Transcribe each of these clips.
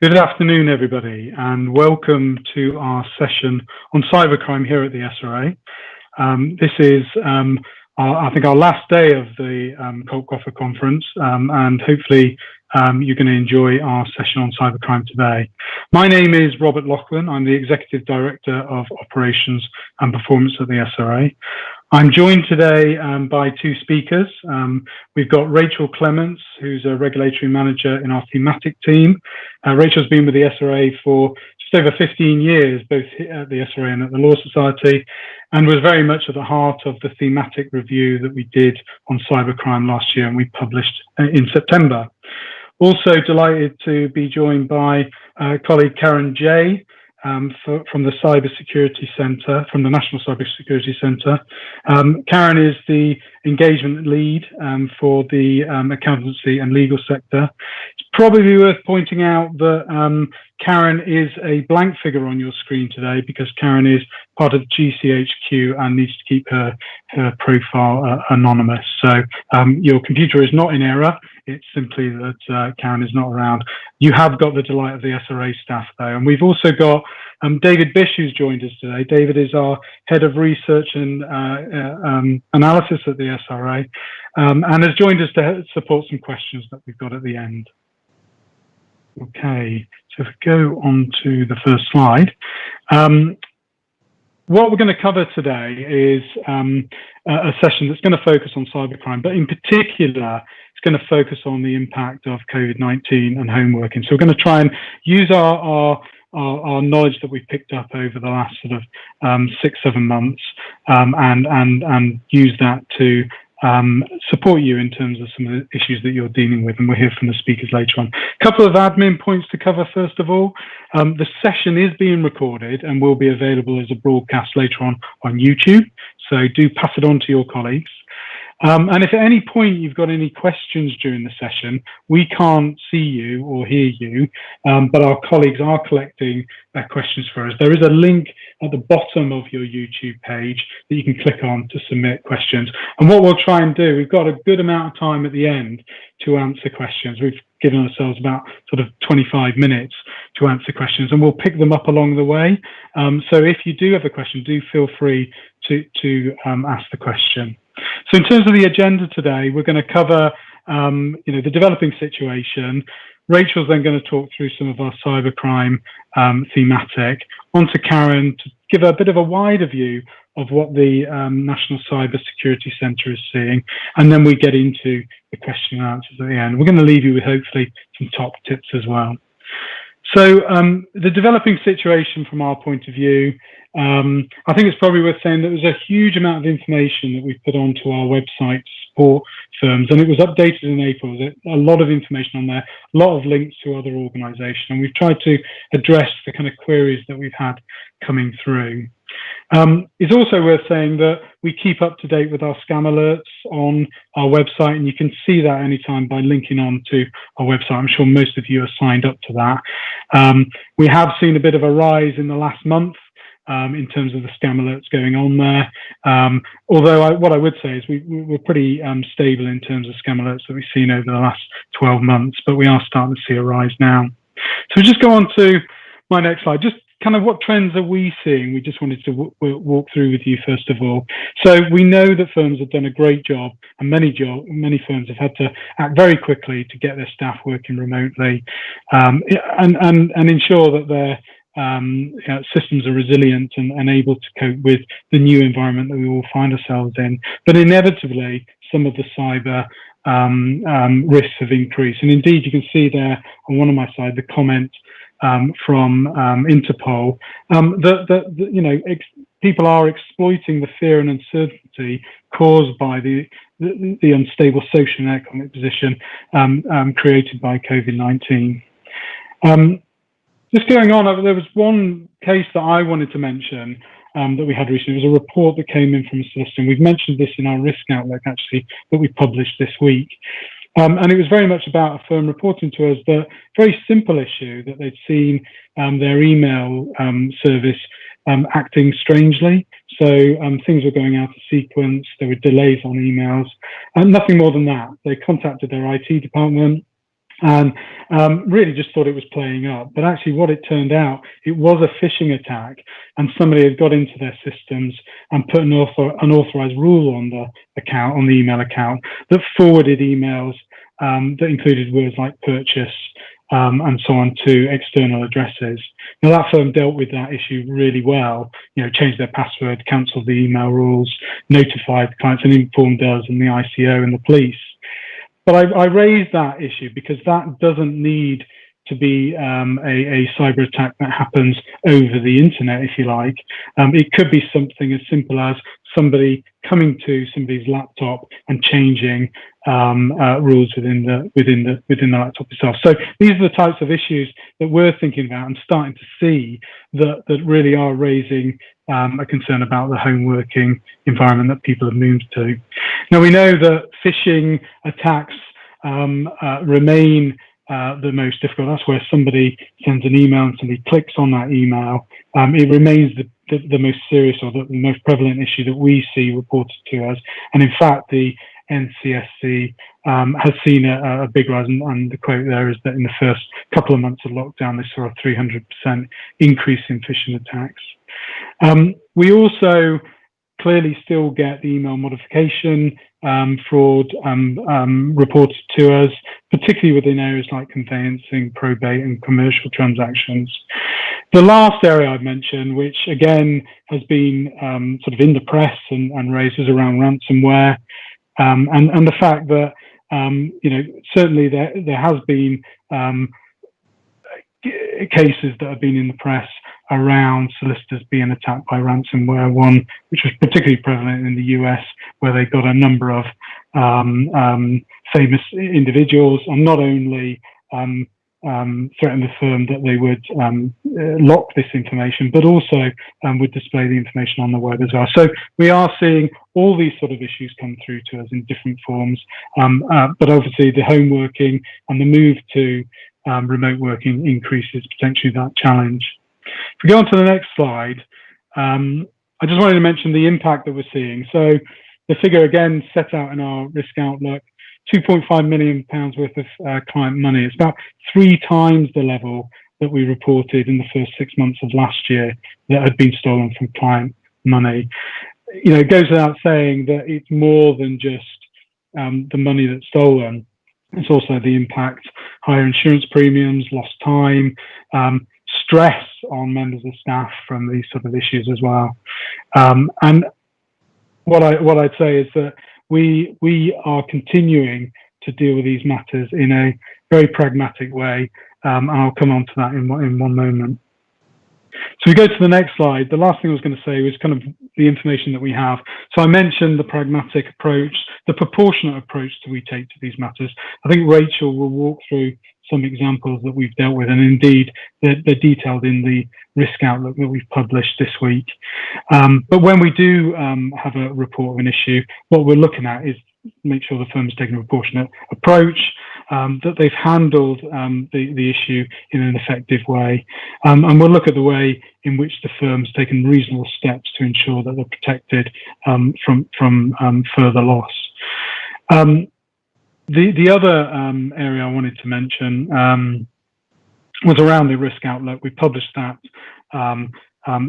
Good afternoon, everybody, and welcome to our session on cybercrime here at the SRA. This is, I think, our last day of the Colt Coffer conference, and hopefully you're going to enjoy our session on cybercrime today. My name is Robert Loughlin. I'm the Executive Director of Operations and Performance at the SRA. I'm joined today by two speakers. We've got Rachel Clements, who's a regulatory manager in our Thematic team. Rachel's been with the SRA for just over 15 years, both at the SRA and at the Law Society, and was very much at the heart of the Thematic review that we did on cybercrime last year and we published in September. Also delighted to be joined by colleague Karen Jay, from the Cybersecurity Centre, from the National Cybersecurity Centre. Karen is the engagement lead for the accountancy and legal sector. It's probably worth pointing out that Karen is a blank figure on your screen today because Karen is part of GCHQ and needs to keep her profile anonymous. So your computer is not in error. It's simply that Karen is not around. You have got the delight of the SRA staff, though. And we've also got David Bish, who's joined us today. David is our head of research and analysis at the SRA, and has joined us to support some questions that we've got at the end. Okay, so if we go on to the first slide. What we're going to cover today is a session that's going to focus on cybercrime, but in particular, it's going to focus on the impact of COVID-19 and home working. So we're going to try and use our knowledge that we've picked up over the last sort of 6-7 months and use that to support you in terms of some of the issues that you're dealing with, and we'll hear from the speakers later on. A couple of admin points to cover first of all. The session is being recorded and will be available as a broadcast later on YouTube, so do pass it on to your colleagues. And if at any point you've got any questions during the session, we can't see you or hear you, but our colleagues are collecting questions for us. There is a link at the bottom of your YouTube page that you can click on to submit questions. And what we'll try and do, we've got a good amount of time at the end to answer questions. We've given ourselves about sort of 25 minutes to answer questions, and we'll pick them up along the way. So if you do have a question, do feel free to ask the question. So in terms of the agenda today, we're going to cover the developing situation. Rachel's then going to talk through some of our cybercrime thematic. On to Karen to give a bit of a wider view of what the National Cybersecurity Centre is seeing, and then we get into the question and answers at the end. We're going to leave you with hopefully some top tips as well. So the developing situation from our point of view, I think it's probably worth saying that there's a huge amount of information that we've put onto our website to support firms, and it was updated in April. There's a lot of information on there, a lot of links to other organisations, and we've tried to address the kind of queries that we've had coming through. It's also worth saying that we keep up to date with our scam alerts on our website, and you can see that anytime by linking on to our website. I'm sure most of you are signed up to that. We have seen a bit of a rise in the last month in terms of the scam alerts going on there. Although what I would say is we're pretty stable in terms of scam alerts that we've seen over the last 12 months, but we are starting to see a rise now. So just go on to my next slide. Just kind of what trends are we seeing? We just wanted to walk through with you first of all. So we know that firms have done a great job, and many firms have had to act very quickly to get their staff working remotely and ensure that their systems are resilient and able to cope with the new environment that we all find ourselves in. But inevitably, some of the cyber risks have increased, and indeed you can see there on one of my slides the comment from Interpol that people are exploiting the fear and uncertainty caused by the unstable social and economic position created by COVID-19. Just going on, there was one case that I wanted to mention that we had recently. It was a report that came in from a solicitor, and we've mentioned this in our risk outlook actually that we published this week. And it was very much about a firm reporting to us the very simple issue that they'd seen their email service acting strangely. So things were going out of sequence, there were delays on emails, and nothing more than that. They contacted their IT department, and really just thought it was playing up. But actually what it turned out, it was a phishing attack, and somebody had got into their systems and put an unauthorized rule on the account, on the email account, that forwarded emails that included words like purchase and so on to external addresses. Now that firm dealt with that issue really well, changed their password, cancelled the email rules, notified clients and informed us and the ICO and the police. But I raised that issue because that doesn't need to be a cyber attack that happens over the internet, if you like. It could be something as simple as somebody coming to somebody's laptop and changing rules within the laptop itself. So these are the types of issues that we're thinking about and starting to see that really are raising a concern about the home working environment that people have moved to. Now we know that phishing attacks remain the most difficult. That's where somebody sends an email and somebody clicks on that email. It remains the most serious or the most prevalent issue that we see reported to us. And in fact, the NCSC has seen a big rise, and the quote there is that in the first couple of months of lockdown, they saw a 300% increase in phishing attacks. We also clearly still get the email modification fraud reported to us, particularly within areas like conveyancing, probate and commercial transactions. The last area I've mentioned, which again has been sort of in the press and raised, is around ransomware, and the fact that certainly there has been cases that have been in the press around solicitors being attacked by ransomware, one which was particularly prevalent in the US, where they got a number of famous individuals, and not only threatened the firm that they would lock this information, but also would display the information on the web as well. So we are seeing all these sort of issues come through to us in different forms, but obviously the home working and the move to remote working increases potentially that challenge. If we go on to the next slide, I just wanted to mention the impact that we're seeing. So the figure again set out in our risk outlook, £2.5 million worth of client money. It's about 3 times the level that we reported in the first 6 months of last year that had been stolen from client money. It goes without saying that it's more than just the money that's stolen. It's also the impact, higher insurance premiums, lost time, stress on members of staff from these sort of issues as well. And what I'd say is that we are continuing to deal with these matters in a very pragmatic way, and I'll come on to that in one moment. So we go to the next slide. The last thing I was going to say was kind of the information that we have. So I mentioned the pragmatic approach, the proportionate approach that we take to these matters. I think Rachel will walk through some examples that we've dealt with, and indeed they're detailed in the risk outlook that we've published this week. But when we do have a report of an issue, what we're looking at is make sure the firm's taken a proportionate approach, that they've handled the issue in an effective way, and we'll look at the way in which the firm's taken reasonable steps to ensure that they're protected from further loss. The other area I wanted to mention was around the risk outlook. We published that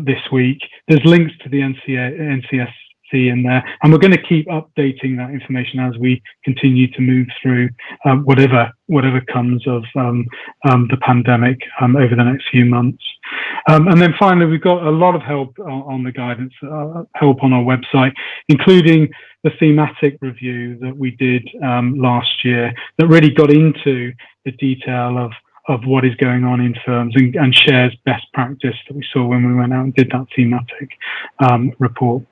this week. There's links to the NCSC in there, and we're going to keep updating that information as we continue to move through whatever comes of the pandemic over the next few months. And then finally, we've got a lot of help on the guidance, help on our website, including the thematic review that we did last year that really got into the detail of what is going on in firms and shares best practice that we saw when we went out and did that thematic report.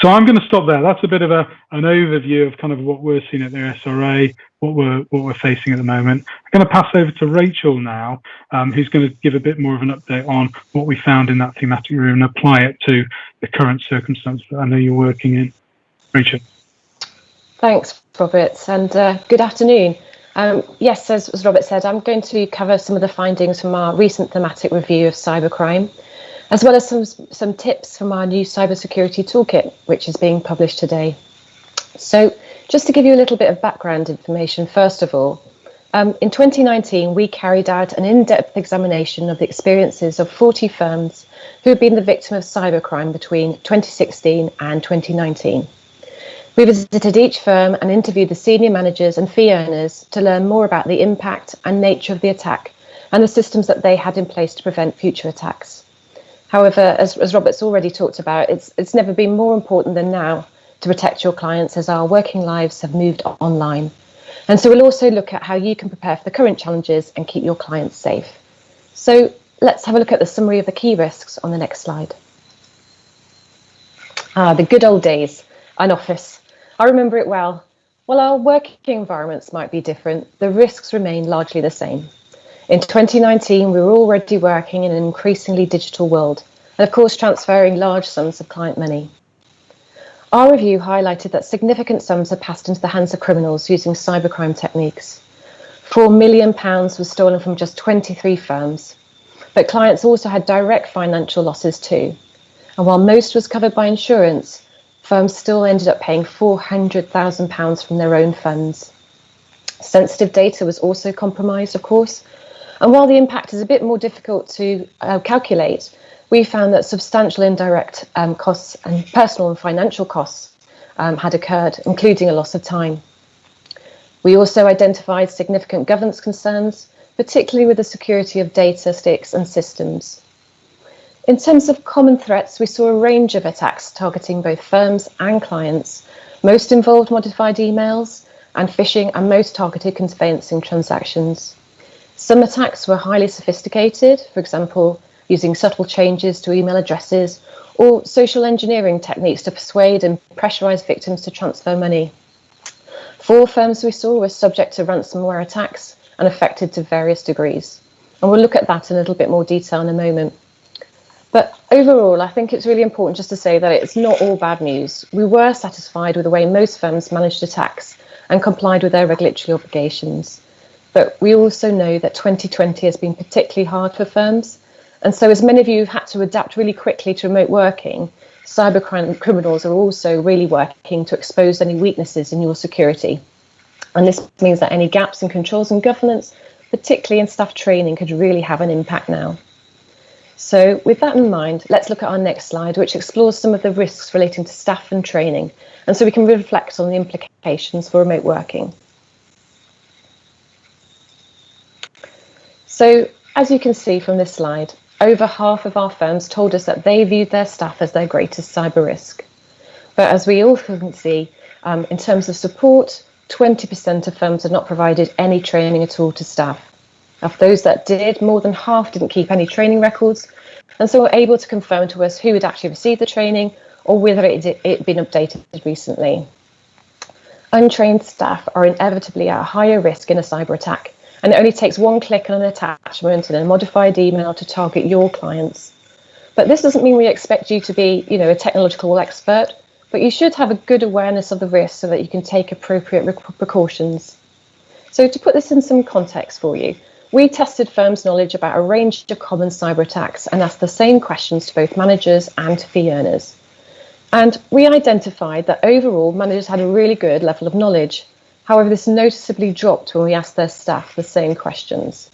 So I'm going to stop there. That's a bit of an overview of kind of what we're seeing at the SRA, what we're facing at the moment. I'm going to pass over to Rachel now, who's going to give a bit more of an update on what we found in that thematic review and apply it to the current circumstances that I know you're working in. Rachel. Thanks, Robert, and good afternoon. Yes, as Robert said, I'm going to cover some of the findings from our recent thematic review of cybercrime, as well as some tips from our new cybersecurity toolkit, which is being published today. So just to give you a little bit of background information, first of all, In 2019, we carried out an in-depth examination of the experiences of 40 firms who had been the victim of cybercrime between 2016 and 2019. We visited each firm and interviewed the senior managers and fee earners to learn more about the impact and nature of the attack and the systems that they had in place to prevent future attacks. However, as Robert's already talked about, it's never been more important than now to protect your clients as our working lives have moved online. And so we'll also look at how you can prepare for the current challenges and keep your clients safe. So let's have a look at the summary of the key risks on the next slide. The good old days, an office. I remember it well. While our working environments might be different, the risks remain largely the same. In 2019, we were already working in an increasingly digital world, and of course transferring large sums of client money. Our review highlighted that significant sums had passed into the hands of criminals using cybercrime techniques. £4 million was stolen from just 23 firms, but clients also had direct financial losses too. And while most was covered by insurance, firms still ended up paying £400,000 from their own funds. Sensitive data was also compromised, of course, and while the impact is a bit more difficult to calculate, we found that substantial indirect costs and personal and financial costs had occurred, including a loss of time. We also identified significant governance concerns, particularly with the security of data, sticks and systems. In terms of common threats, we saw a range of attacks targeting both firms and clients. Most involved modified emails and phishing, and most targeted conveyancing transactions. Some attacks were highly sophisticated, for example, using subtle changes to email addresses or social engineering techniques to persuade and pressurize victims to transfer money. 4 firms we saw were subject to ransomware attacks and affected to various degrees. And we'll look at that in a little bit more detail in a moment. But overall, I think it's really important just to say that it's not all bad news. We were satisfied with the way most firms managed attacks and complied with their regulatory obligations. But we also know that 2020 has been particularly hard for firms. And so as many of you have had to adapt really quickly to remote working, cybercrime criminals are also really working to expose any weaknesses in your security. And this means that any gaps in controls and governance, particularly in staff training, could really have an impact now. So with that in mind, let's look at our next slide, which explores some of the risks relating to staff and training. And so we can reflect on the implications for remote working. So as you can see from this slide, over half of our firms told us that they viewed their staff as their greatest cyber risk. But as we also can see, in terms of support, 20% of firms had not provided any training at all to staff. Of those that did, more than half didn't keep any training records, and so were able to confirm to us who had actually received the training or whether it had been updated recently. Untrained staff are inevitably at a higher risk in a cyber attack, and it only takes one click on an attachment and a modified email to target your clients. But this doesn't mean we expect you to be, a technological expert, but you should have a good awareness of the risk so that you can take appropriate precautions. So to put this in some context for you, we tested firms' knowledge about a range of common cyber attacks and asked the same questions to both managers and to fee earners. And we identified that overall managers had a really good level of knowledge. However, this noticeably dropped when we asked their staff the same questions.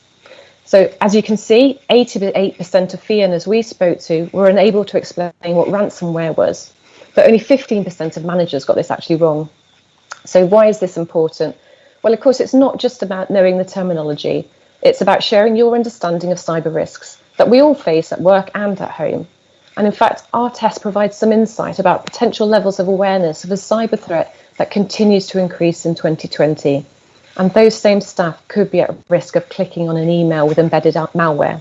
So as you can see, 88% of fee earners we spoke to were unable to explain what ransomware was, but only 15% of managers got this actually wrong. So why is this important? Well, of course, it's not just about knowing the terminology. It's about sharing your understanding of cyber risks that we all face at work and at home. And in fact, our test provides some insight about potential levels of awareness of a cyber threat that continues to increase in 2020. And those same staff could be at risk of clicking on an email with embedded malware.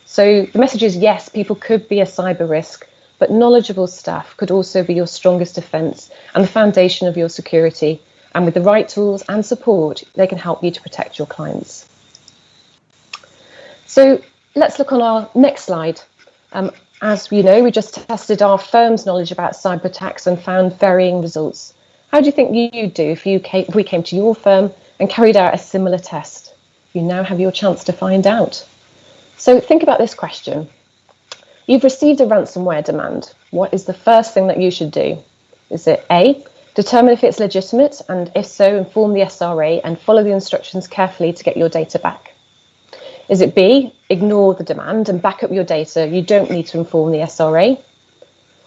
So the message is, yes, people could be a cyber risk, but knowledgeable staff could also be your strongest defense and the foundation of your security. And with the right tools and support, they can help you to protect your clients. So let's look on our next slide. As you know, we just tested our firm's knowledge about cyber attacks and found varying results. How do you think you'd do if we came to your firm and carried out a similar test? You now have your chance to find out. So think about this question. You've received a ransomware demand. What is the first thing that you should do? Is it A, Determine if it's legitimate, and if so, inform the SRA and follow the instructions carefully to get your data back. Is it B, ignore the demand and back up your data, you don't need to inform the SRA?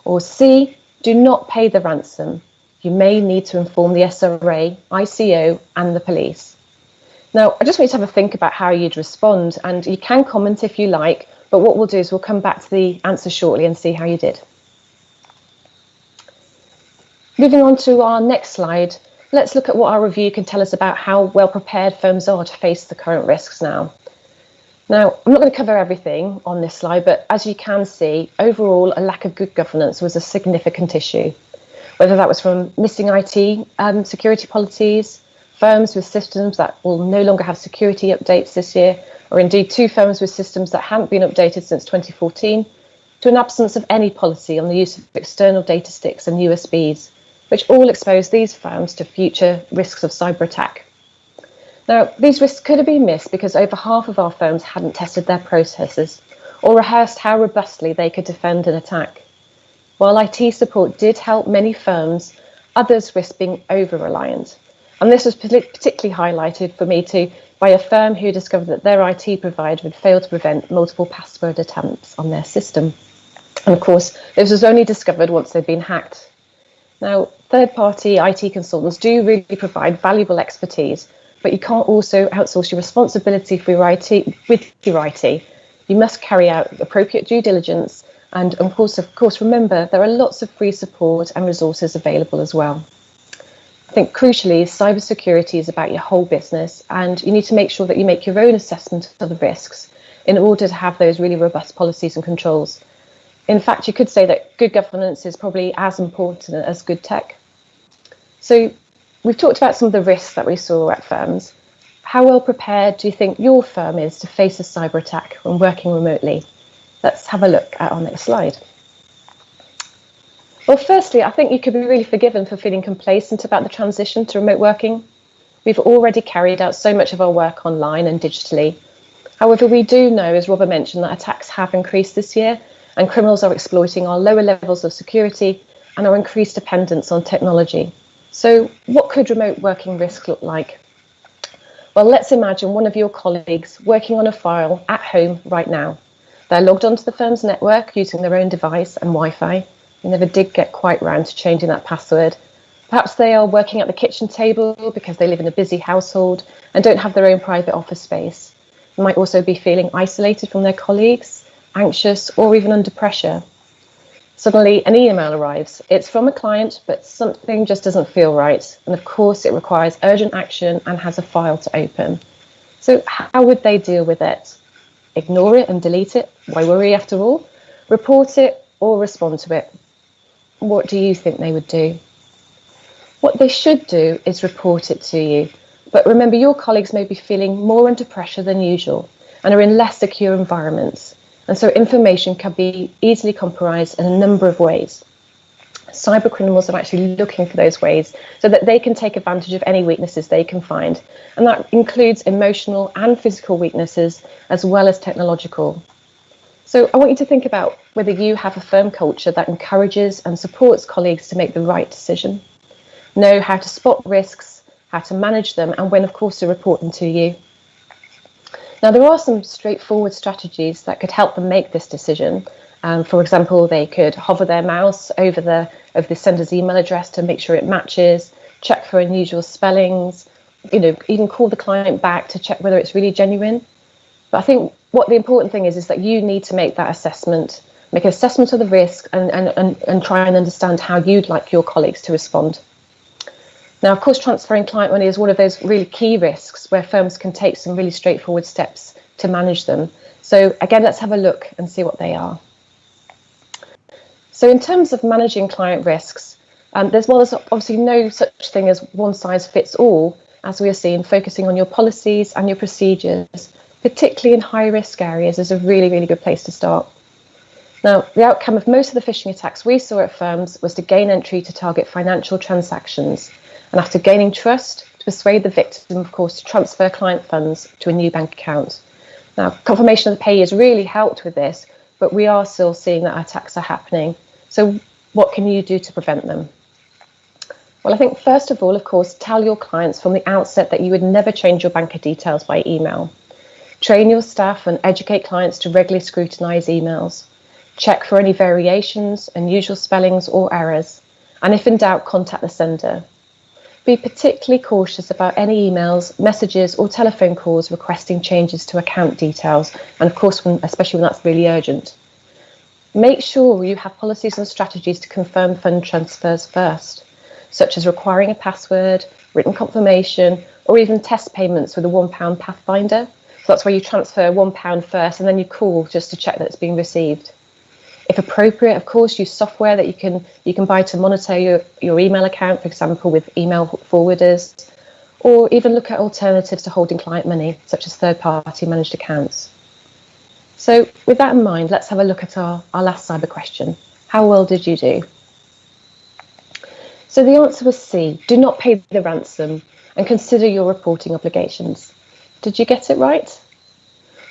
Or C, do not pay the ransom, you may need to inform the SRA, ICO and the police. Now, I just want you to have a think about how you'd respond, and you can comment if you like, but what we'll do is we'll come back to the answer shortly and see how you did. Moving on to our next slide, let's look at what our review can tell us about how well prepared firms are to face the current risks now. Now, I'm not going to cover everything on this slide, but as you can see, overall, a lack of good governance was a significant issue, whether that was from missing IT security policies, firms with systems that will no longer have security updates this year, or indeed 2 firms with systems that haven't been updated since 2014, to an absence of any policy on the use of external data sticks and USBs, which all expose these firms to future risks of cyber attack. Now, these risks could have been missed because over half of our firms hadn't tested their processes or rehearsed how robustly they could defend an attack. While IT support did help many firms, others risked being over-reliant. And this was particularly highlighted for me by a firm who discovered that their IT provider had failed to prevent multiple password attempts on their system. And of course, this was only discovered once they'd been hacked. Now, third-party IT consultants do really provide valuable expertise, but you can't also outsource your responsibility for your IT with your IT. You must carry out appropriate due diligence, and of course, remember there are lots of free support and resources available as well. I think crucially, cybersecurity is about your whole business, and you need to make sure that you make your own assessment of the risks in order to have those really robust policies and controls. In fact, you could say that good governance is probably as important as good tech. So we've talked about some of the risks that we saw at firms. How well prepared do you think your firm is to face a cyber attack when working remotely? Let's have a look at our next slide. Well, firstly, I think you could be really forgiven for feeling complacent about the transition to remote working. We've already carried out so much of our work online and digitally. However, we do know, as Robert mentioned, that attacks have increased this year, and criminals are exploiting our lower levels of security and our increased dependence on technology. So what could remote working risk look like? Well, let's imagine one of your colleagues working on a file at home right now. They're logged onto the firm's network using their own device and Wi-Fi. They never did get quite round to changing that password. Perhaps they are working at the kitchen table because they live in a busy household and don't have their own private office space. They might also be feeling isolated from their colleagues, anxious, or even under pressure. Suddenly an email arrives. It's from a client, but something just doesn't feel right. And of course, it requires urgent action and has a file to open. So how would they deal with it? Ignore it and delete it? Why worry after all? Report it or respond to it? What do you think they would do? What they should do is report it to you. But remember, your colleagues may be feeling more under pressure than usual and are in less secure environments. And so information can be easily compromised in a number of ways. Cyber criminals are actually looking for those ways so that they can take advantage of any weaknesses they can find. And that includes emotional and physical weaknesses, as well as technological. So I want you to think about whether you have a firm culture that encourages and supports colleagues to make the right decision, know how to spot risks, how to manage them, and when, of course, to report them to you. Now, there are some straightforward strategies that could help them make this decision. For example, they could hover their mouse over the sender's email address to make sure it matches, check for unusual spellings, even call the client back to check whether it's really genuine. But I think what the important thing is that you need to make that assessment, make an assessment of the risk and try and understand how you'd like your colleagues to respond. Now, of course, transferring client money is one of those really key risks where firms can take some really straightforward steps to manage them. So again, let's have a look and see what they are. So in terms of managing client risks, there's obviously no such thing as one size fits all, as we are seeing, focusing on your policies and your procedures, particularly in high risk areas, is a really, really good place to start. Now, the outcome of most of the phishing attacks we saw at firms was to gain entry to target financial transactions. And after gaining trust, to persuade the victim, of course, to transfer client funds to a new bank account. Now, confirmation of the payee has really helped with this, but we are still seeing that attacks are happening. So what can you do to prevent them? Well, I think first of all, of course, tell your clients from the outset that you would never change your banker details by email. Train your staff and educate clients to regularly scrutinise emails. Check for any variations, unusual spellings or errors. And if in doubt, contact the sender. Be particularly cautious about any emails, messages or telephone calls requesting changes to account details, and of course, especially when that's really urgent. Make sure you have policies and strategies to confirm fund transfers first, such as requiring a password, written confirmation, or even test payments with a £1 Pathfinder. So that's where you transfer £1 first and then you call just to check that it's been received. If appropriate, of course, use software that you can buy to monitor your email account, for example, with email forwarders, or even look at alternatives to holding client money, such as third-party managed accounts. So with that in mind, let's have a look at our last cyber question. How well did you do? So the answer was C, do not pay the ransom and consider your reporting obligations. Did you get it right?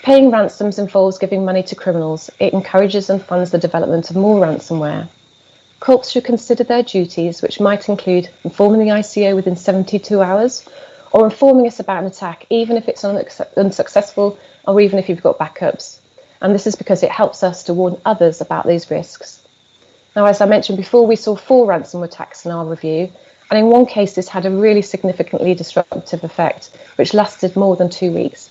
Paying ransoms involves giving money to criminals. It encourages and funds the development of more ransomware. Corps should consider their duties, which might include informing the ICO within 72 hours or informing us about an attack, even if it's unsuccessful or even if you've got backups. And this is because it helps us to warn others about these risks. Now, as I mentioned before, we saw 4 ransomware attacks in our review, and in one case this had a really significantly disruptive effect, which lasted more than 2 weeks.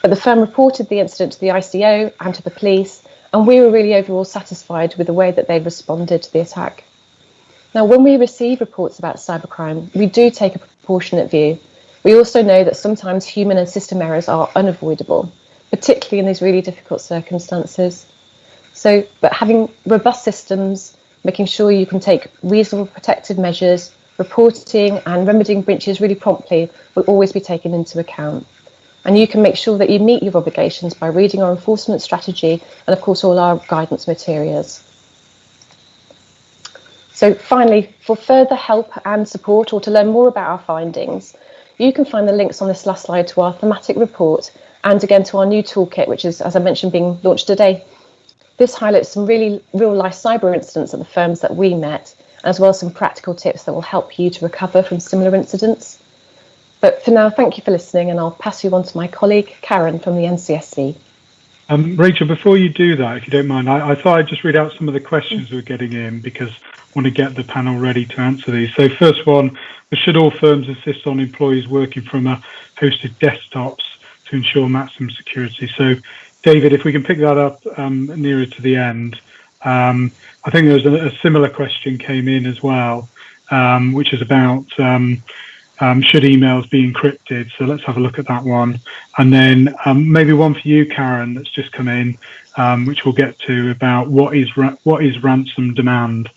But the firm reported the incident to the ICO and to the police, and we were really overall satisfied with the way that they responded to the attack. Now, when we receive reports about cybercrime, we do take a proportionate view. We also know that sometimes human and system errors are unavoidable, particularly in these really difficult circumstances. But having robust systems, making sure you can take reasonable protective measures, reporting and remedying breaches really promptly will always be taken into account. And you can make sure that you meet your obligations by reading our enforcement strategy and, of course, all our guidance materials. So finally, for further help and support or to learn more about our findings, you can find the links on this last slide to our thematic report and again to our new toolkit, which is, as I mentioned, being launched today. This highlights some really real-life cyber incidents at the firms that we met, as well as some practical tips that will help you to recover from similar incidents. But for now, thank you for listening, and I'll pass you on to my colleague, Karen, from the NCSC. Rachel, before you do that, if you don't mind, I thought I'd just read out some of the questions we're getting in because I want to get the panel ready to answer these. So first one, should all firms insist on employees working from a hosted desktops to ensure maximum security? So David, if we can pick that up nearer to the end. I think there was a similar question came in as well, which is about should emails be encrypted? So let's have a look at that one. And then maybe one for you, Karen, that's just come in, which we'll get to about what is ransom demand?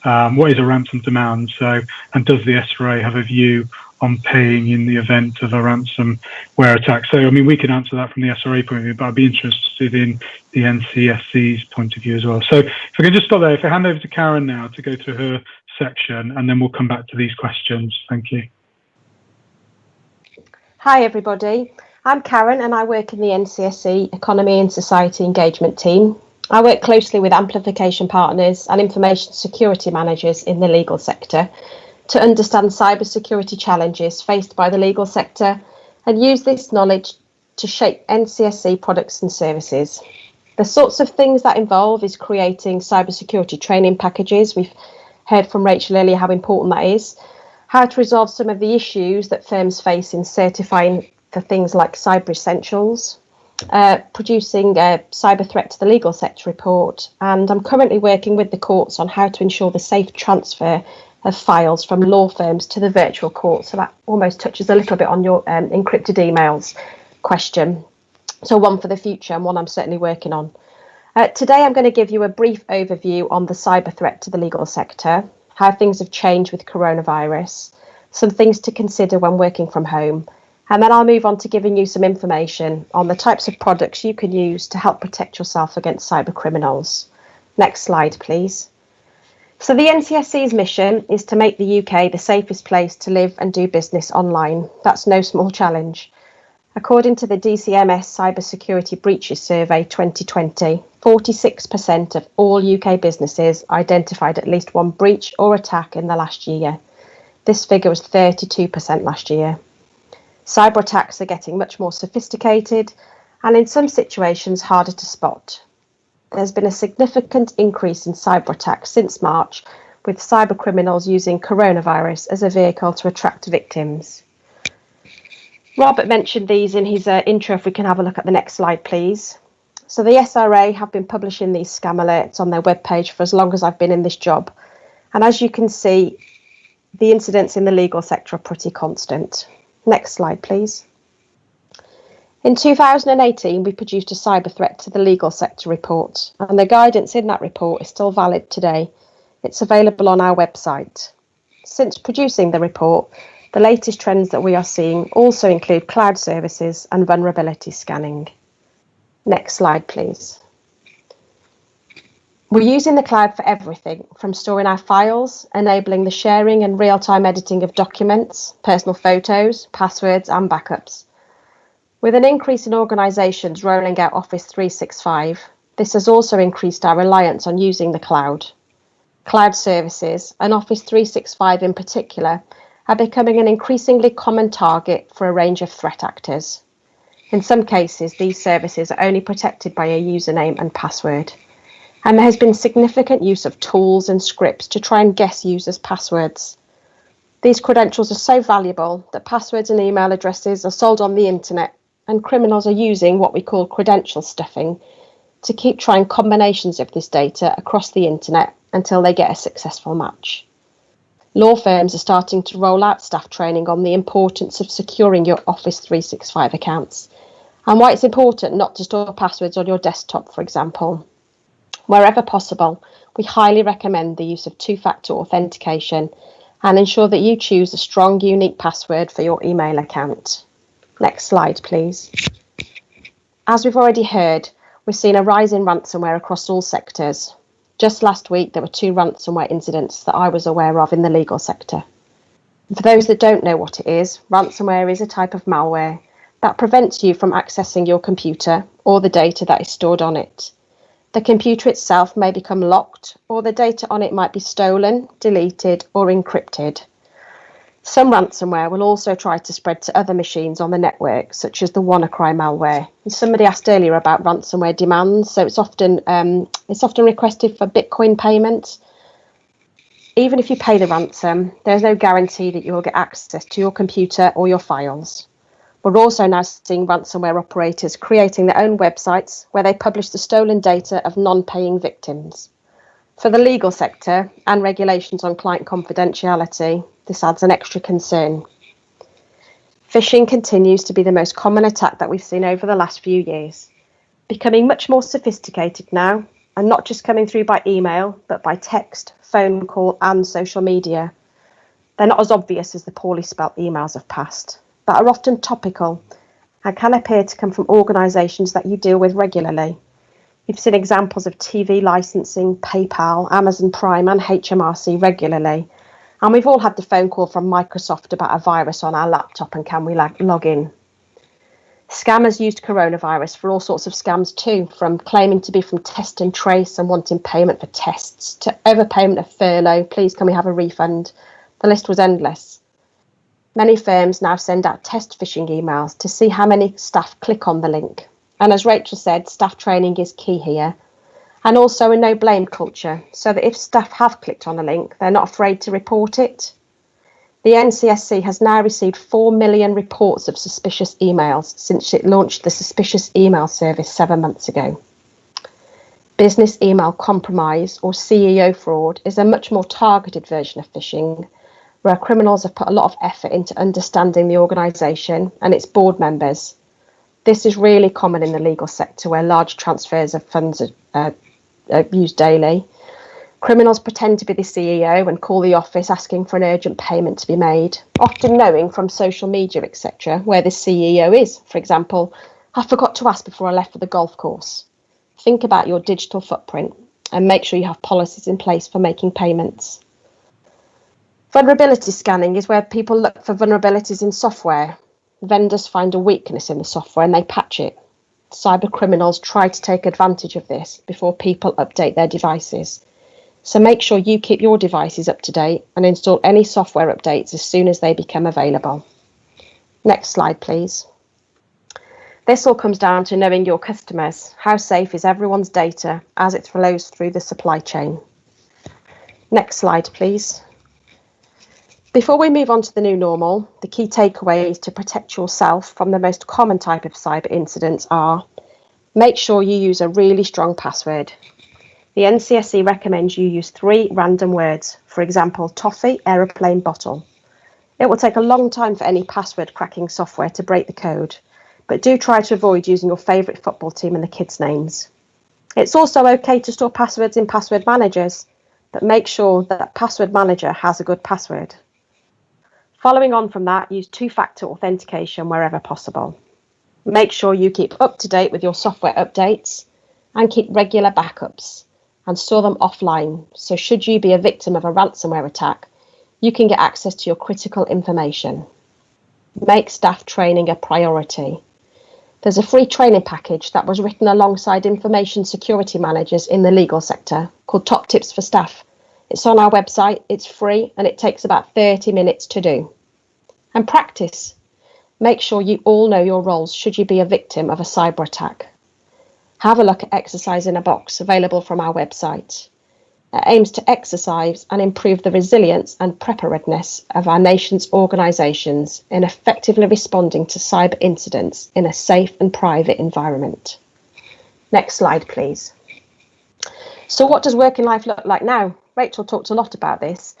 What is a ransom demand? So, and does the SRA have a view on paying in the event of a ransomware attack? So, I mean, we can answer that from the SRA point of view, but I'd be interested in the NCSC's point of view as well. So if I can just stop there, if I hand over to Karen now to go through her section, and then we'll come back to these questions. Thank you. Hi everybody, I'm Karen and I work in the NCSC Economy and Society Engagement team. I work closely with amplification partners and information security managers in the legal sector to understand cybersecurity challenges faced by the legal sector and use this knowledge to shape NCSC products and services. The sorts of things that involve is creating cybersecurity training packages. We've heard from Rachel earlier how important that is. How to resolve some of the issues that firms face in certifying for things like cyber essentials, producing a cyber threat to the legal sector report, and I'm currently working with the courts on how to ensure the safe transfer of files from law firms to the virtual court. So that almost touches a little bit on your encrypted emails question. So one for the future and one I'm certainly working on. Today I'm going to give you a brief overview on the cyber threat to the legal sector, how things have changed with coronavirus, some things to consider when working from home, and then I'll move on to giving you some information on the types of products you can use to help protect yourself against cyber criminals. Next slide, please. So the NCSC's mission is to make the UK the safest place to live and do business online. That's no small challenge. According to the DCMS Cybersecurity Breaches Survey 2020, 46% of all UK businesses identified at least one breach or attack in the last year. This figure was 32% last year. Cyber attacks are getting much more sophisticated and in some situations harder to spot. There's been a significant increase in cyber attacks since March, with cyber criminals using coronavirus as a vehicle to attract victims. Robert mentioned these in his intro. If we can have a look at the next slide, please. So the SRA have been publishing these scam alerts on their webpage for as long as I've been in this job. And as you can see, the incidents in the legal sector are pretty constant. Next slide, please. In 2018, we produced a cyber threat to the legal sector report, and the guidance in that report is still valid today. It's available on our website. Since producing the report, the latest trends that we are seeing also include cloud services and vulnerability scanning. Next slide, please. We're using the cloud for everything, from storing our files, enabling the sharing and real-time editing of documents, personal photos, passwords and backups. With an increase in organisations rolling out Office 365, this has also increased our reliance on using the cloud. Cloud services, and Office 365 in particular, are becoming an increasingly common target for a range of threat actors. In some cases, these services are only protected by a username and password. And there has been significant use of tools and scripts to try and guess users' passwords. These credentials are so valuable that passwords and email addresses are sold on the internet, and criminals are using what we call credential stuffing to keep trying combinations of this data across the internet until they get a successful match. Law firms are starting to roll out staff training on the importance of securing your Office 365 accounts and why it's important not to store passwords on your desktop, for example. Wherever possible, we highly recommend the use of two-factor authentication and ensure that you choose a strong, unique password for your email account. Next slide, please. As we've already heard, we've seen a rise in ransomware across all sectors. Just last week, there were 2 ransomware incidents that I was aware of in the legal sector. For those that don't know what it is, ransomware is a type of malware that prevents you from accessing your computer or the data that is stored on it. The computer itself may become locked, or the data on it might be stolen, deleted, or encrypted. Some ransomware will also try to spread to other machines on the network, such as the WannaCry malware. And somebody asked earlier about ransomware demands, so it's often requested for Bitcoin payments. Even if you pay the ransom, there's no guarantee that you will get access to your computer or your files. We're also now seeing ransomware operators creating their own websites where they publish the stolen data of non-paying victims. For the legal sector and regulations on client confidentiality, this adds an extra concern. Phishing continues to be the most common attack that we've seen over the last few years, becoming much more sophisticated now, and not just coming through by email, but by text, phone call and social media. They're not as obvious as the poorly spelt emails of past, but are often topical and can appear to come from organisations that you deal with regularly. You've seen examples of TV licensing, PayPal, Amazon Prime and HMRC regularly. And we've all had the phone call from Microsoft about a virus on our laptop and can we log in. Scammers used coronavirus for all sorts of scams too, from claiming to be from Test and Trace and wanting payment for tests, to overpayment of furlough, please can we have a refund? The list was endless. Many firms now send out test phishing emails to see how many staff click on the link. And as Rachel said, staff training is key here. And also a no blame culture, so that if staff have clicked on a link, they're not afraid to report it. The NCSC has now received 4 million reports of suspicious emails since it launched the suspicious email service 7 months ago. Business email compromise, or CEO fraud, is a much more targeted version of phishing, where criminals have put a lot of effort into understanding the organisation and its board members. This is really common in the legal sector, where large transfers of funds are used daily. Criminals pretend to be the CEO and call the office asking for an urgent payment to be made, often knowing from social media, etc., where the CEO is. For example, I forgot to ask before I left for the golf course. Think about your digital footprint and make sure you have policies in place for making payments. Vulnerability scanning is where people look for vulnerabilities in software. Vendors find a weakness in the software and they patch it. Cyber criminals try to take advantage of this before people update their devices. So make sure you keep your devices up to date and install any software updates as soon as they become available. Next slide, please. This all comes down to knowing your customers. How safe is everyone's data as it flows through the supply chain? Next slide, please. Before we move on to the new normal, the key takeaways to protect yourself from the most common type of cyber incidents are: make sure you use a really strong password. The NCSC recommends you use 3 random words, for example, toffee, aeroplane, bottle. It will take a long time for any password cracking software to break the code, but do try to avoid using your favourite football team and the kids' names. It's also okay to store passwords in password managers, but make sure that password manager has a good password. Following on from that, use 2-factor authentication wherever possible. Make sure you keep up to date with your software updates and keep regular backups and store them offline. So should you be a victim of a ransomware attack, you can get access to your critical information. Make staff training a priority. There's a free training package that was written alongside information security managers in the legal sector called Top Tips for Staff. It's on our website, it's free, and it takes about 30 minutes to do. And practice. Make sure you all know your roles should you be a victim of a cyber attack. Have a look at Exercise in a Box, available from our website. It aims to exercise and improve the resilience and preparedness of our nation's organisations in effectively responding to cyber incidents in a safe and private environment. Next slide, please. So what does working life look like now? Rachel talked a lot about this.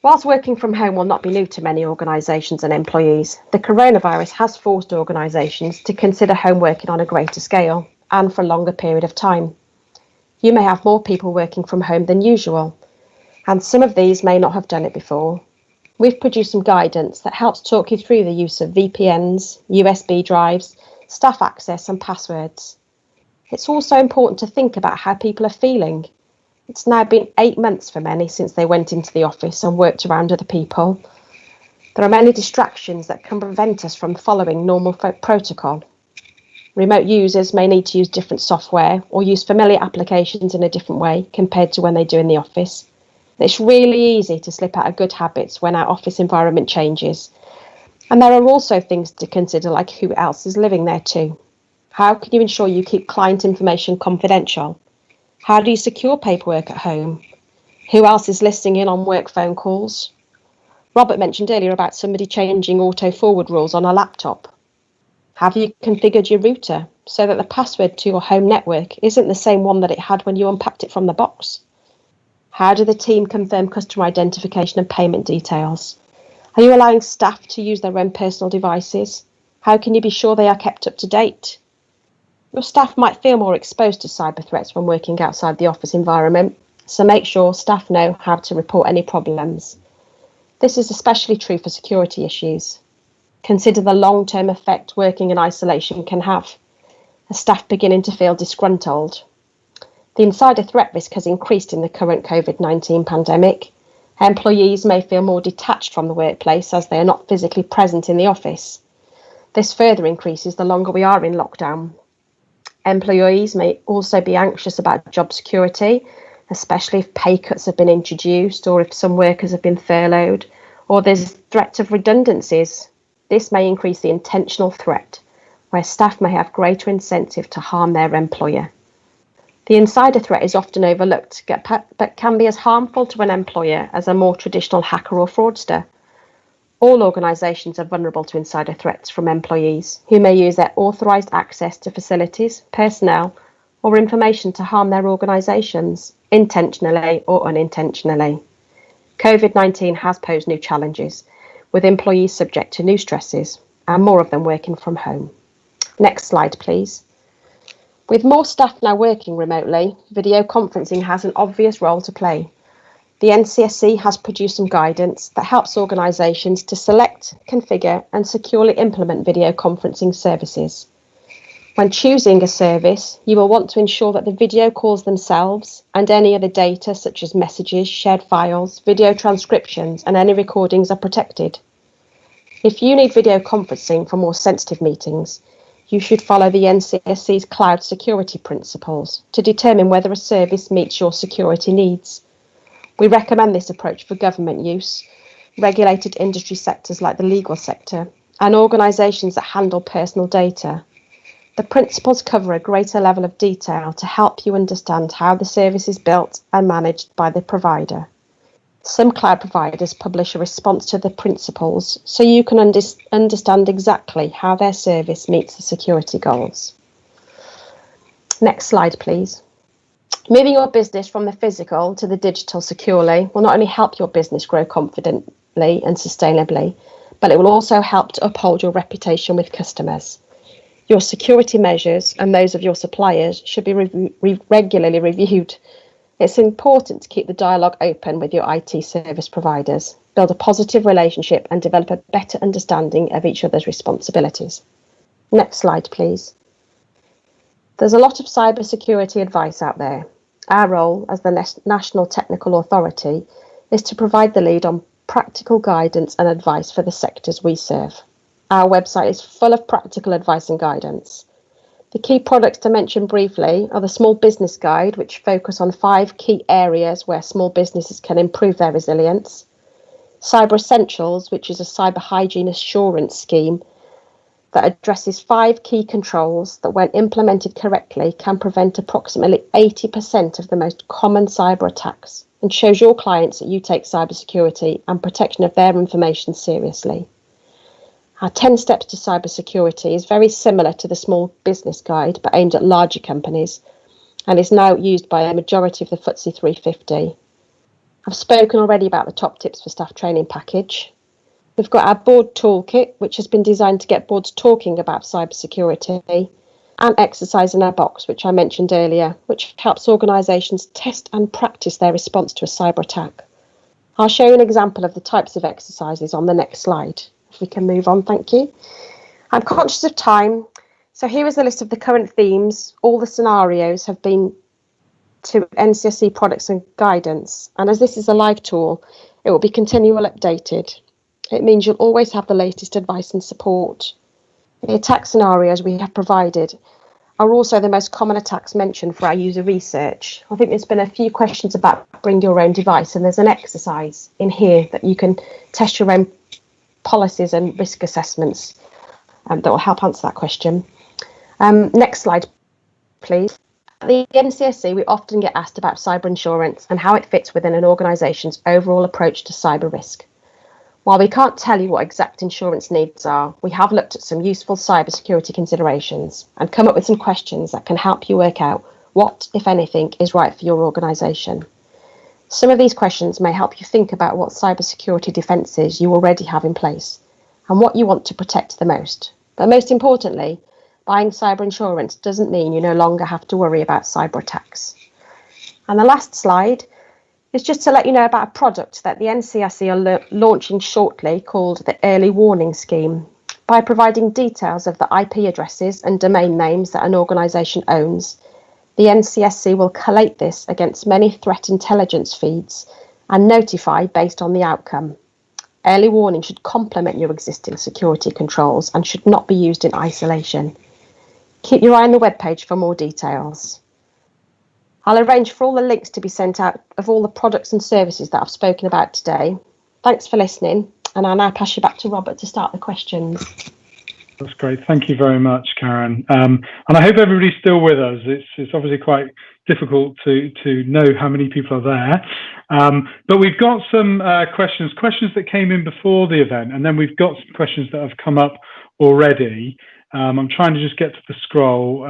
Whilst working from home will not be new to many organisations and employees, the coronavirus has forced organisations to consider home working on a greater scale and for a longer period of time. You may have more people working from home than usual, and some of these may not have done it before. We've produced some guidance that helps talk you through the use of VPNs, USB drives, staff access and passwords. It's also important to think about how people are feeling. It's now been 8 months for many since they went into the office and worked around other people. There are many distractions that can prevent us from following normal protocol. Remote users may need to use different software or use familiar applications in a different way compared to when they do in the office. It's really easy to slip out of good habits when our office environment changes. And there are also things to consider, like who else is living there too. How can you ensure you keep client information confidential? How do you secure paperwork at home? Who else is listening in on work phone calls? Robert mentioned earlier about somebody changing auto forward rules on a laptop. Have you configured your router so that the password to your home network isn't the same one that it had when you unpacked it from the box? How do the team confirm customer identification and payment details? Are you allowing staff to use their own personal devices? How can you be sure they are kept up to date? Your staff might feel more exposed to cyber threats when working outside the office environment, so make sure staff know how to report any problems. This is especially true for security issues. Consider the long-term effect working in isolation can have, as staff beginning to feel disgruntled. The insider threat risk has increased in the current COVID-19 pandemic. Employees may feel more detached from the workplace as they are not physically present in the office. This further increases the longer we are in lockdown. Employees may also be anxious about job security, especially if pay cuts have been introduced or if some workers have been furloughed, or there's threat of redundancies. This may increase the intentional threat, where staff may have greater incentive to harm their employer. The insider threat is often overlooked, but can be as harmful to an employer as a more traditional hacker or fraudster. All organisations are vulnerable to insider threats from employees who may use their authorised access to facilities, personnel, or information to harm their organisations, intentionally or unintentionally. COVID-19 has posed new challenges, with employees subject to new stresses, and more of them working from home. Next slide, please. With more staff now working remotely, video conferencing has an obvious role to play. The NCSC has produced some guidance that helps organisations to select, configure and securely implement video conferencing services. When choosing a service, you will want to ensure that the video calls themselves and any other data such as messages, shared files, video transcriptions and any recordings are protected. If you need video conferencing for more sensitive meetings, you should follow the NCSC's cloud security principles to determine whether a service meets your security needs. We recommend this approach for government use, regulated industry sectors like the legal sector, and organisations that handle personal data. The principles cover a greater level of detail to help you understand how the service is built and managed by the provider. Some cloud providers publish a response to the principles so you can understand exactly how their service meets the security goals. Next slide, please. Moving your business from the physical to the digital securely will not only help your business grow confidently and sustainably, but it will also help to uphold your reputation with customers. Your security measures and those of your suppliers should be regularly reviewed. It's important to keep the dialogue open with your IT service providers, build a positive relationship and develop a better understanding of each other's responsibilities. Next slide, please. There's a lot of cybersecurity advice out there. Our role as the National Technical Authority is to provide the lead on practical guidance and advice for the sectors we serve. Our website is full of practical advice and guidance. The key products to mention briefly are the Small Business Guide, which focus on 5 key areas where small businesses can improve their resilience. Cyber Essentials, which is a cyber hygiene assurance scheme that addresses 5 key controls that, when implemented correctly, can prevent approximately 80% of the most common cyber attacks, and shows your clients that you take cybersecurity and protection of their information seriously. Our 10 Steps to Cybersecurity is very similar to the Small Business Guide, but aimed at larger companies, and is now used by a majority of the FTSE 350. I've spoken already about the Top Tips for Staff training package. We've got our board toolkit, which has been designed to get boards talking about cybersecurity, and Exercise in Our Box, which I mentioned earlier, which helps organisations test and practice their response to a cyber attack. I'll show you an example of the types of exercises on the next slide. If we can move on, thank you. I'm conscious of time, so here is a list of the current themes. All the scenarios have been to NCSC products and guidance, and as this is a live tool, it will be continually updated. It means you'll always have the latest advice and support. The attack scenarios we have provided are also the most common attacks mentioned for our user research. I think there's been a few questions about bring your own device, and there's an exercise in here that you can test your own policies and risk assessments that will help answer that question. Next slide, please. At the NCSC, we often get asked about cyber insurance and how it fits within an organisation's overall approach to cyber risk. While we can't tell you what exact insurance needs are, we have looked at some useful cybersecurity considerations and come up with some questions that can help you work out what, if anything, is right for your organisation. Some of these questions may help you think about what cybersecurity defences you already have in place and what you want to protect the most. But most importantly, buying cyber insurance doesn't mean you no longer have to worry about cyber attacks. And the last slide is just to let you know about a product that the NCSC are launching shortly called the Early Warning Scheme. By providing details of the IP addresses and domain names that an organisation owns, the NCSC will collate this against many threat intelligence feeds and notify based on the outcome. Early warning should complement your existing security controls and should not be used in isolation. Keep your eye on the webpage for more details. I'll arrange for all the links to be sent out of all the products and services that I've spoken about today. Thanks for listening, and I'll now pass you back to Robert to start the questions. That's great. Thank you very much, Karen. And I hope everybody's still with us. It's obviously quite difficult to know how many people are there. But we've got some questions that came in before the event, and then we've got some questions that have come up already. I'm trying to just get to the scroll.